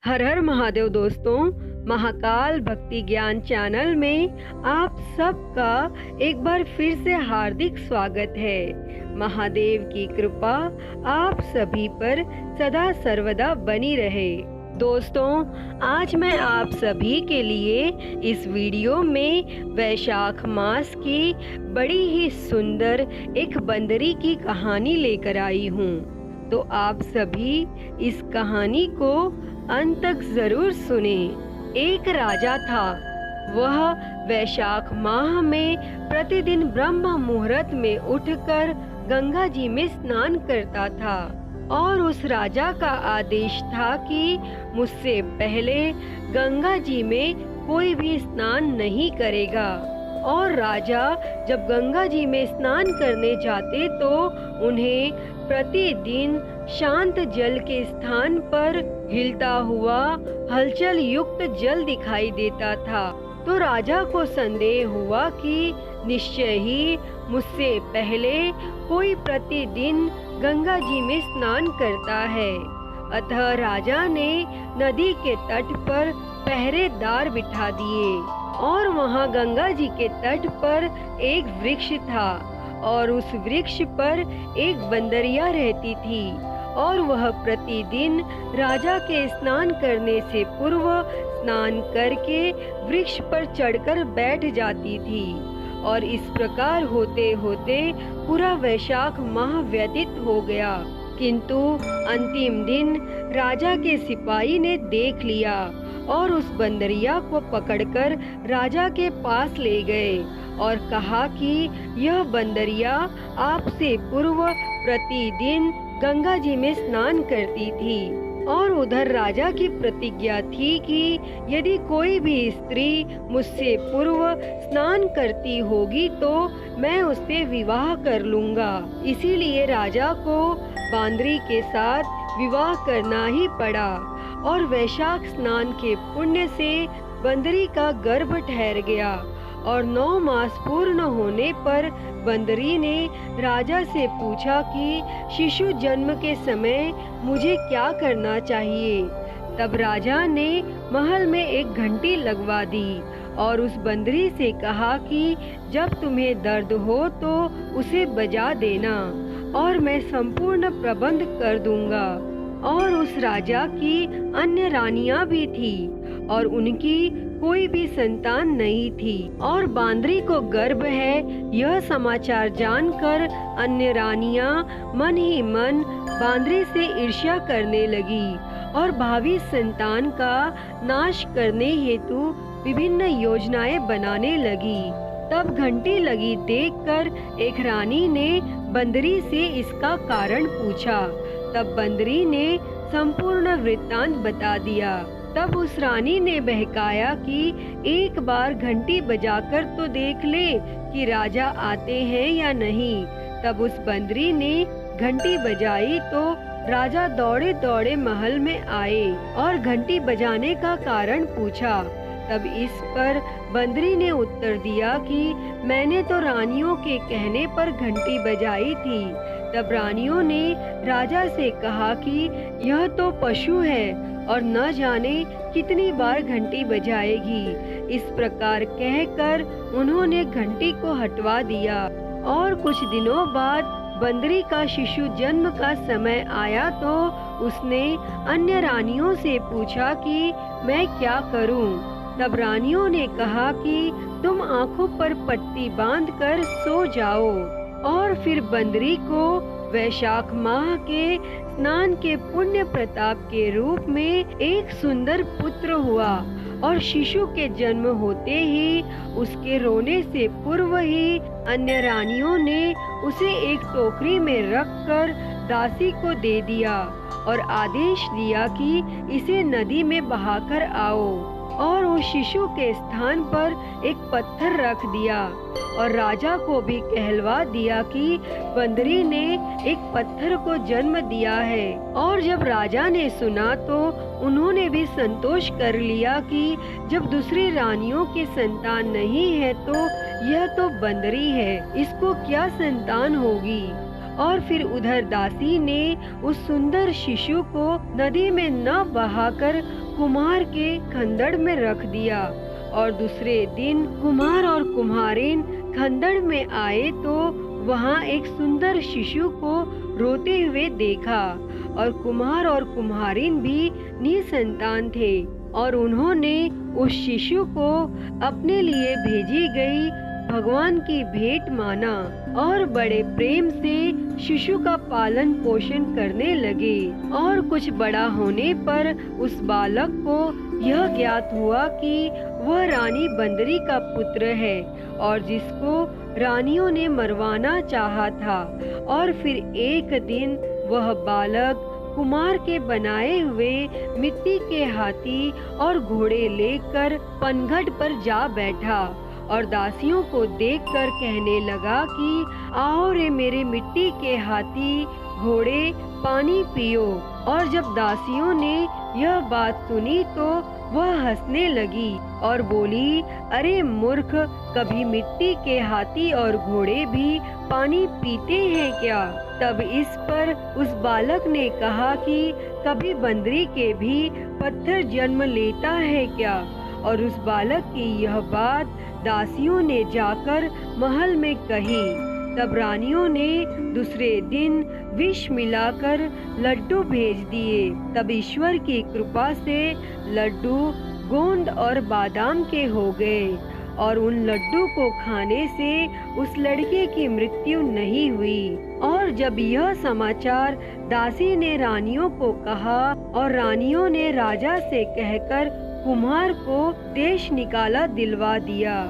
हर हर महादेव दोस्तों, महाकाल भक्ति ज्ञान चैनल में आप सबका एक बार फिर से हार्दिक स्वागत है। महादेव की कृपा आप सभी पर सदा सर्वदा बनी रहे। दोस्तों, आज मैं आप सभी के लिए इस वीडियो में वैशाख मास की बड़ी ही सुंदर एक बंदरी की कहानी लेकर आई हूँ। तो आप सभी इस कहानी को अंत तक जरूर सुने। एक राजा था। वह वैशाख माह में प्रतिदिन ब्रह्म मुहूर्त में उठकर गंगा जी में स्नान करता था और उस राजा का आदेश था कि मुझसे पहले गंगा जी में कोई भी स्नान नहीं करेगा। और राजा जब गंगा जी में स्नान करने जाते तो उन्हें प्रतिदिन शांत जल के स्थान पर हिलता हुआ हलचल युक्त जल दिखाई देता था। तो राजा को संदेह हुआ कि निश्चय ही मुझसे पहले कोई प्रतिदिन गंगा जी में स्नान करता है। अतः राजा ने नदी के तट पर पहरेदार बिठा दिए और वहां गंगा जी के तट पर एक वृक्ष था और उस वृक्ष पर एक बंदरिया रहती थी और वह प्रतिदिन राजा के स्नान करने से पूर्व स्नान करके वृक्ष पर चढ़कर बैठ जाती थी। और इस प्रकार होते होते पूरा वैशाख माह व्यतीत हो गया। किंतु अंतिम दिन राजा के सिपाही ने देख लिया और उस बंदरिया को पकड़कर राजा के पास ले गए और कहा कि यह बंदरिया आपसे पूर्व प्रतिदिन गंगा जी में स्नान करती थी और उधर राजा की प्रतिज्ञा थी कि यदि कोई भी स्त्री मुझसे पूर्व स्नान करती होगी तो मैं उससे विवाह कर लूंगा। इसीलिए राजा को बांदरी के साथ विवाह करना ही पड़ा और वैशाख स्नान के पुण्य से बंदरी का गर्भ ठहर गया और 9 मास पूर्ण होने पर बंदरी ने राजा से पूछा कि शिशु जन्म के समय मुझे क्या करना चाहिए। तब राजा ने महल में एक घंटी लगवा दी और उस बंदरी से कहा कि जब तुम्हें दर्द हो तो उसे बजा देना और मैं संपूर्ण प्रबंध कर दूंगा। और उस राजा की अन्य रानियां भी थी और उनकी कोई भी संतान नहीं थी और बांदरी को गर्भ है यह समाचार जानकर अन्य रानियां मन ही मन बांदरी से ईर्ष्या करने लगी और भावी संतान का नाश करने हेतु विभिन्न योजनाएं बनाने लगी। तब घंटी लगी देखकर एक रानी ने बंदरी से इसका कारण पूछा। तब बंदरी ने संपूर्ण वृत्तांत बता दिया। तब उस रानी ने बहकाया कि एक बार घंटी बजाकर तो देख ले कि राजा आते हैं या नहीं। तब उस बंदरी ने घंटी बजाई तो राजा दौड़े दौड़े महल में आए और घंटी बजाने का कारण पूछा। तब इस पर बंदरी ने उत्तर दिया कि मैंने तो रानियों के कहने पर घंटी बजाई थी। तब रानियों ने राजा से कहा कि यह तो पशु है और न जाने कितनी बार घंटी बजाएगी। इस प्रकार कहकर उन्होंने घंटी को हटवा दिया और कुछ दिनों बाद बंदरी का शिशु जन्म का समय आया तो उसने अन्य रानियों से पूछा कि मैं क्या करूं। तब रानियों ने कहा कि तुम आंखों पर पट्टी बांधकर सो जाओ। और फिर बंदरी को वैशाख माह के स्नान के पुण्य प्रताप के रूप में एक सुंदर पुत्र हुआ और शिशु के जन्म होते ही उसके रोने से पूर्व ही अन्य रानियों ने उसे एक टोकरी में रखकर दासी को दे दिया और आदेश दिया कि इसे नदी में बहाकर आओ। और उस शिशु के स्थान पर एक पत्थर रख दिया और राजा को भी कहलवा दिया कि बंदरी ने एक पत्थर को जन्म दिया है। और जब राजा ने सुना तो उन्होंने भी संतोष कर लिया कि जब दूसरी रानियों की संतान नहीं है तो यह तो बंदरी है, इसको क्या संतान होगी। और फिर उधर दासी ने उस सुंदर शिशु को नदी में न बहाकर कुम्हार के खंदड़ में रख दिया। और दूसरे दिन कुम्हार और कुम्हारिन खंदड़ में आए तो वहाँ एक सुंदर शिशु को रोते हुए देखा। और कुम्हार और कुम्हारिन भी निसंतान थे और उन्होंने उस शिशु को अपने लिए भेजी गई भगवान की भेंट माना और बड़े प्रेम से शिशु का पालन पोषण करने लगे। और कुछ बड़ा होने पर उस बालक को यह ज्ञात हुआ कि वह रानी बंदरी का पुत्र है और जिसको रानियों ने मरवाना चाहा था। और फिर एक दिन वह बालक कुम्हार के बनाए हुए मिट्टी के हाथी और घोड़े लेकर पनघट पर जा बैठा और दासियों को देखकर कहने लगा कि आओ रे मेरे मिट्टी के हाथी घोड़े, पानी पियो। और जब दासियों ने यह बात सुनी तो वह हंसने लगी और बोली, अरे मूर्ख, कभी मिट्टी के हाथी और घोड़े भी पानी पीते हैं क्या? तब इस पर उस बालक ने कहा कि कभी बंदरी के भी पत्थर जन्म लेता है क्या? और उस बालक की यह बात दासियों ने जाकर महल में कही। तब रानियों ने दूसरे दिन विष मिलाकर लड्डू भेज दिए। तब ईश्वर की कृपा से लड्डू गोंद और बादाम के हो गए और उन लड्डू को खाने से उस लड़के की मृत्यु नहीं हुई। और जब यह समाचार दासी ने रानियों को कहा और रानियों ने राजा से कहकर कुम्हार को देश निकाला दिलवा दिया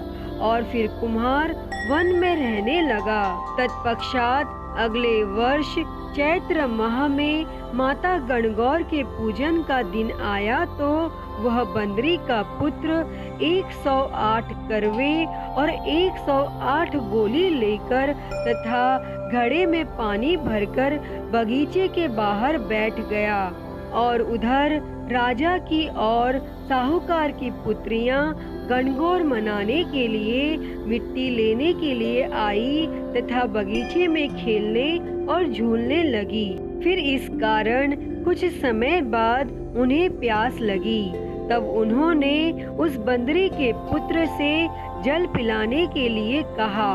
और फिर कुम्हार वन में रहने लगा। तत्पश्चात अगले वर्ष चैत्र माह में माता गणगौर के पूजन का दिन आया तो वह बंदरी का पुत्र 108 करवे और 108 गोली लेकर तथा घड़े में पानी भरकर बगीचे के बाहर बैठ गया। और उधर राजा की और साहूकार की पुत्रियां गणगौर मनाने के लिए मिट्टी लेने के लिए आई तथा बगीचे में खेलने और झूलने लगी। फिर इस कारण कुछ समय बाद उन्हें प्यास लगी। तब उन्होंने उस बंदरी के पुत्र से जल पिलाने के लिए कहा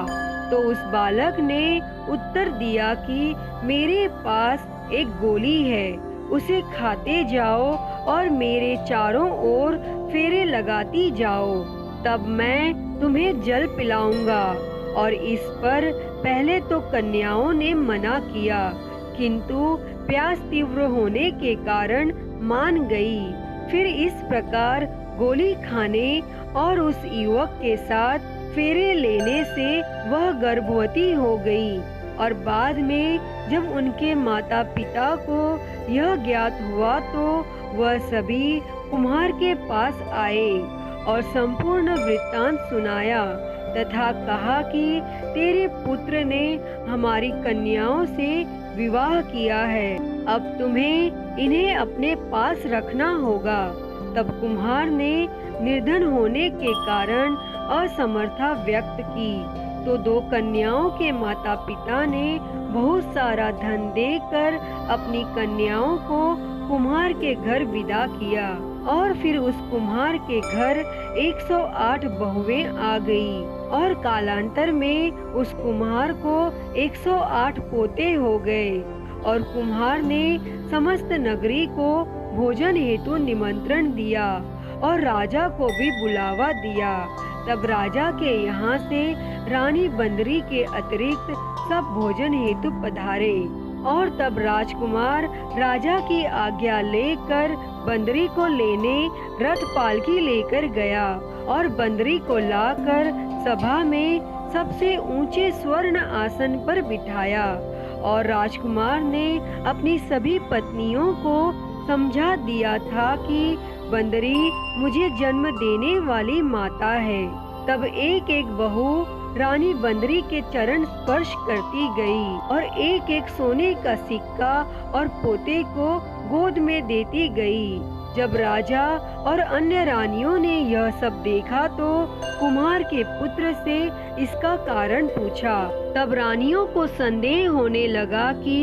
तो उस बालक ने उत्तर दिया कि मेरे पास एक गोली है, उसे खाते जाओ और मेरे चारों ओर फेरे लगाती जाओ, तब मैं तुम्हें जल पिलाऊंगा। और इस पर पहले तो कन्याओं ने मना किया, किंतु प्यास तीव्र होने के कारण मान गई। फिर इस प्रकार गोली खाने और उस युवक के साथ फेरे लेने से वह गर्भवती हो गई। और बाद में जब उनके माता पिता को यह ज्ञात हुआ तो वह सभी कुम्हार के पास आए और संपूर्ण वृत्तांत सुनाया तथा कहा कि तेरे पुत्र ने हमारी कन्याओं से विवाह किया है, अब तुम्हें इन्हें अपने पास रखना होगा। तब कुम्हार ने निर्धन होने के कारण असमर्था व्यक्त की तो 2 कन्याओं के माता पिता ने बहुत सारा धन देकर अपनी कन्याओं को कुम्हार के घर विदा किया। और फिर उस कुम्हार के घर 108 बहुएं आ गई और कालांतर में उस कुम्हार को 108 पोते हो गए। और कुम्हार ने समस्त नगरी को भोजन हेतु निमंत्रण दिया और राजा को भी बुलावा दिया। तब राजा के यहाँ से रानी बंदरी के अतिरिक्त सब भोजन हेतु पधारे। और तब राजकुमार राजा की आज्ञा लेकर बंदरी को लेने रथ पालकी लेकर गया और बंदरी को लाकर सभा में सबसे ऊंचे स्वर्ण आसन पर बिठाया। और राजकुमार ने अपनी सभी पत्नियों को समझा दिया था कि बंदरी मुझे जन्म देने वाली माता है। तब एक एक बहू रानी बंदरी के चरण स्पर्श करती गई और एक एक सोने का सिक्का और पोते को गोद में देती गई। जब राजा और अन्य रानियों ने यह सब देखा तो कुम्हार के पुत्र से इसका कारण पूछा। तब रानियों को संदेह होने लगा कि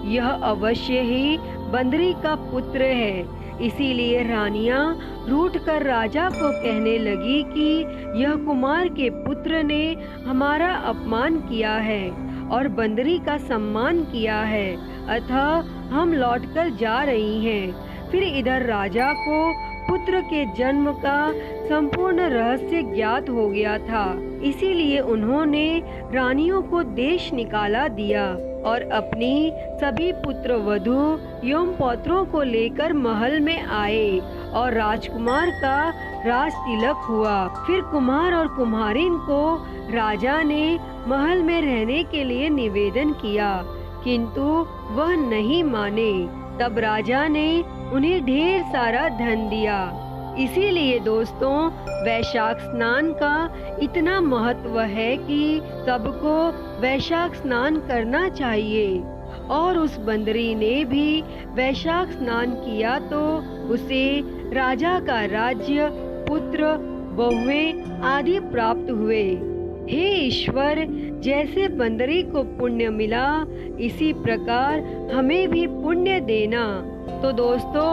यह अवश्य ही बंदरी का पुत्र है, इसीलिए रानियां रूठकर राजा को कहने लगी कि यह कुमार के पुत्र ने हमारा अपमान किया है और बंदरी का सम्मान किया है, अतः हम लौटकर जा रही हैं। फिर इधर राजा को पुत्र के जन्म का संपूर्ण रहस्य ज्ञात हो गया था, इसीलिए उन्होंने रानियों को देश निकाला दिया और अपनी सभी पुत्र वधू एवं पौत्रों को लेकर महल में आए और राजकुमार का राज तिलक हुआ। फिर कुमार और कुम्हारिन को राजा ने महल में रहने के लिए निवेदन किया, किंतु वह नहीं माने। तब राजा ने उन्हें ढेर सारा धन दिया। इसीलिए दोस्तों, वैशाख स्नान का इतना महत्व है कि सबको वैशाख स्नान करना चाहिए। और उस बंदरी ने भी वैशाख स्नान किया तो उसे राजा का राज्य, पुत्र, बहुएं आदि प्राप्त हुए। हे ईश्वर, जैसे बंदरी को पुण्य मिला, इसी प्रकार हमें भी पुण्य देना। तो दोस्तों,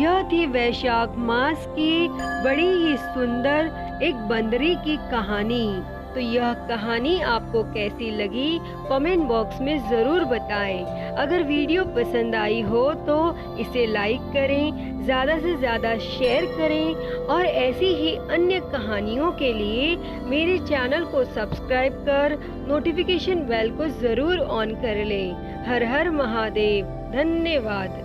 यह थी वैशाख मास की बड़ी ही सुंदर एक बंदरी की कहानी। तो यह कहानी आपको कैसी लगी कमेंट बॉक्स में ज़रूर बताएं। अगर वीडियो पसंद आई हो तो इसे लाइक करें, ज़्यादा से ज़्यादा शेयर करें और ऐसी ही अन्य कहानियों के लिए मेरे चैनल को सब्सक्राइब कर नोटिफिकेशन बेल को ज़रूर ऑन कर लें। हर हर महादेव। धन्यवाद।